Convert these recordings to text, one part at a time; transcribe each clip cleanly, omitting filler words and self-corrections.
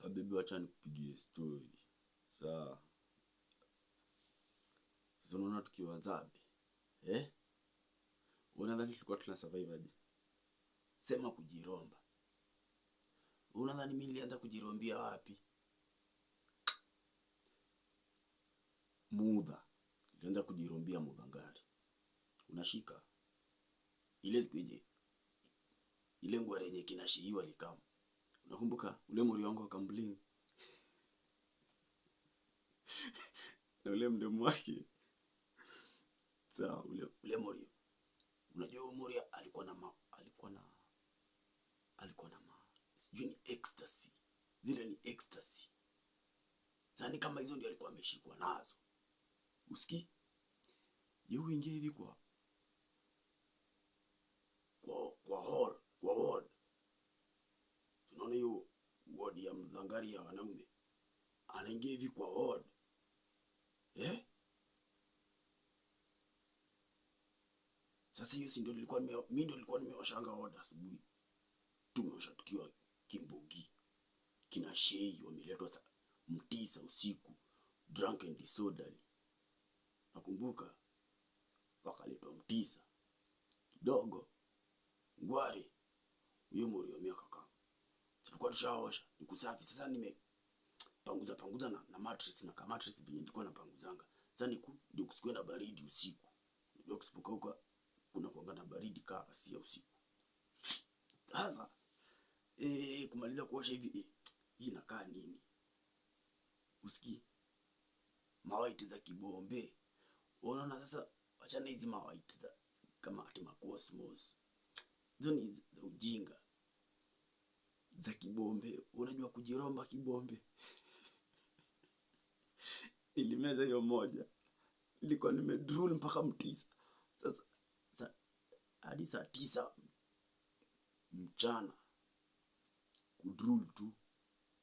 Bibi wacha nikupigie story. Sasa unaona tukiwa Zabe. Unadhani tulikuwa tuna survive aje? Sema kujiromba. Unadhani mimi nilianza kujirombia wapi? Mudha. Nilianza kujirombia Mudhangari. Unashika? Ile sikuje. Ile ngware yenye kinashiiwa likam. Unakumbuka ule muriongo akambling? Na ule mdemu wake. Sasa ule Morio. Unajua Morio alikuwa na sijui ni ecstasy. Zile ni ecstasy. Zani kama hizo ndio alikuwa ameshikwa nazo. Usiki? Yeye uingia hivi kwa hall, kwa ward. Tunaona hiyo ward ya Mudhangari ya wanaume. Anaingia hivi kwa ward. Sasa hiyo si ndio mimi ndio nilikuwa nimewashanga ward asubuhi. Tumeosha tukiwa Kimbogi. Kina Shei wameletwa Mtisa usiku. Drunk and disorderly. Nakumbuka wakaletwa Mtisa. Kidogo ngware huyo Morio miaka kama. Tulikuwa tushaosha, ni kusafi. Sasa nimepanguza na mattress na kama mattress vile nilikuwa napanguzanga. Sasa ndio kusikwe na baridi usiku. Unajua kusipokauka kuna kuanga na baridi kama si ya usiku. Sasa kumaliza kuosha hivi hii inakaa nini? Usikii? Mawaiti za kibombe. Unaona sasa achana hizi mawaiti za kama ati cosmos. Zoni za ujinga. Za kibombe. Unajua kujiromba kibombe. Nilimeza hiyo moja. Nilikuwa nimedrool mpaka Mtisa. Sasa hadi saa 9 mchana kudrool tu.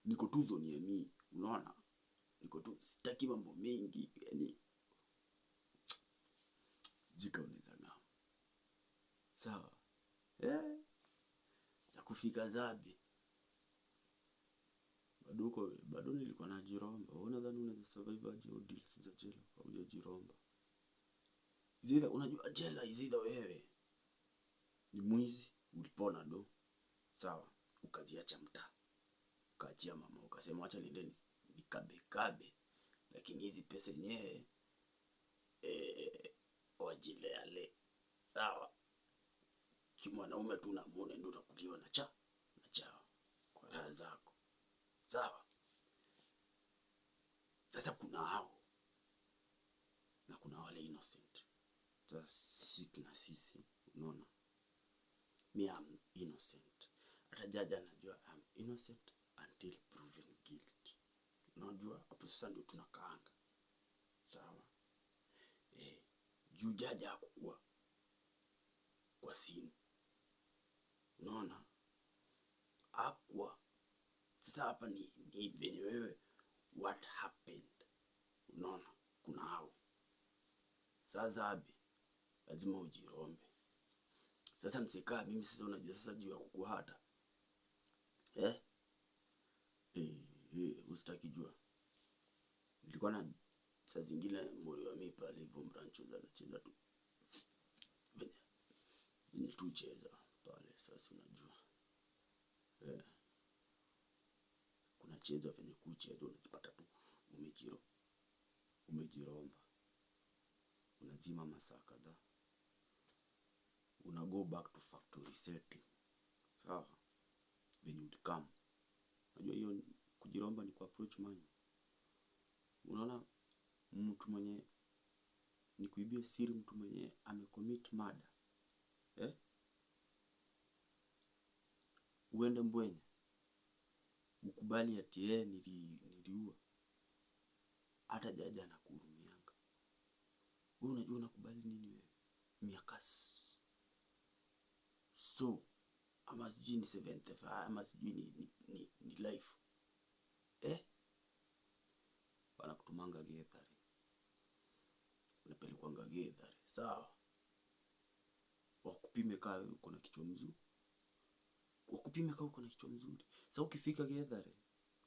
Niko tu zone ya mimi, unaona? Niko tu sitaki mambo mengi, yani sijika unaweza ngama. Sawa. Za kufika Zabe. Bado nilikuwa najiromba. Unadhani unaweza survive aje deals za jela haujajiromba? Zile unajua jela izida wewe ni mwizi ulipona do. Sawa, ukaziacha mtaa. Ukaachia mama, ukasema acha niende nikabe. Lakini hizi pesa yenyewe wajileale. Sawa. Kimwanaume tu unamuona ndio utakuliwa na chao kwa raha zako. Sawa. Sasa kuna hao na kuna wale innocent. Sasa sisi unaona, me am innocent. Hata jaji anajua I'm innocent until proven guilty. Unajua hapo sasa ndio tunakaanga. Sawa. Juu jaji hakukuwa kwa simu. Unaona? Hakuwa. Sasa hapa ni venye wewe what happened. Unaona? Kuna hao. Sasa Zabe lazima ujirombe. Sasa mseka mimi sasa unajua sasa juu ya kukuhata. Usitaki jua. Nilikuwa na saa zingine Morio wa mimi pale hivyo mranchuza anacheza tu. Venye tu cheza pale sasa unajua. Kuna chezo venye kucheza unajipata tu umejiromba. Unazima masaa kadhaa. Una go back to factory setting. Sawa. Venye ulikam. Unajua hiyo kujiromba ni ku approach money. Unaona mtu mwenye ni kuibia siri, mtu mwenye amecommit murder. Uende Mbwenye. Ukubali ati niliua. Hata jaji anakuhurumianga. Wewe unajua unakubali nini wewe? Miaka so ama sijui ni 75 ama sijui ni life. Wanakutumanga Gethari. Unapelekwa Gethari. Sawa. Wakupime kama uko na kichwa mzuri. Sasa ukifika Gethari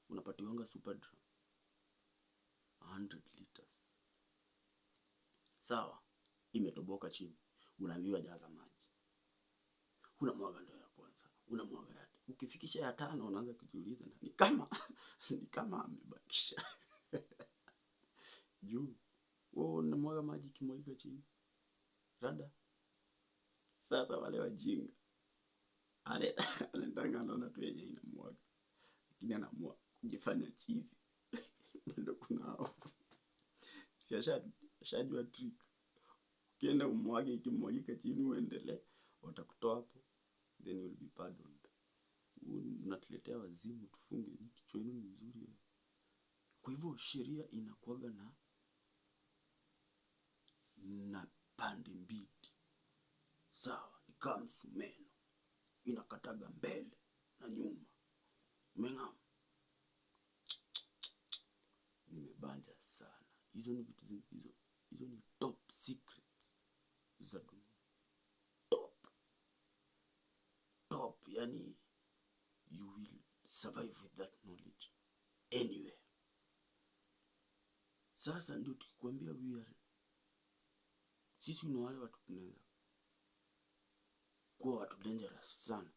unapatiwanga super drum 100 liters. Sawa, imetoboka chini, unaambiwa jaza maji. Unamwaga ndoo ya kwanza, unamwaga ya. Ukifikisha ya 5 unaanza kujiuliza ni kama amebakisha. Juu unamwaga maji kimwagika chini. Rada. Sasa wale wajinga anataka anaona tu yenye inamwaga, lakini anaamua kujifanya chizi. Ndio kuna hao. Si ashajua trick. Ukienda umwage ikimwagika chini uendelee, watakutoa hapo, then you will be pardoned. Unatuletea wazimu tufunge, kichwa yenu ni mzuri. Kwa hivyo sheria inakuwaga na pande mbili. Sawa, ni kama msumeno. Inakataga mbele na nyuma. Umeng'am. Nimebanja sana. Hizo ni vitu hizo ni top secrets za dunia. Top, yani you will survive with that knowledge anywhere. Sasa ndio tukikwambia sisi ni wale watu tunaweza kuwa watu dangerous sana.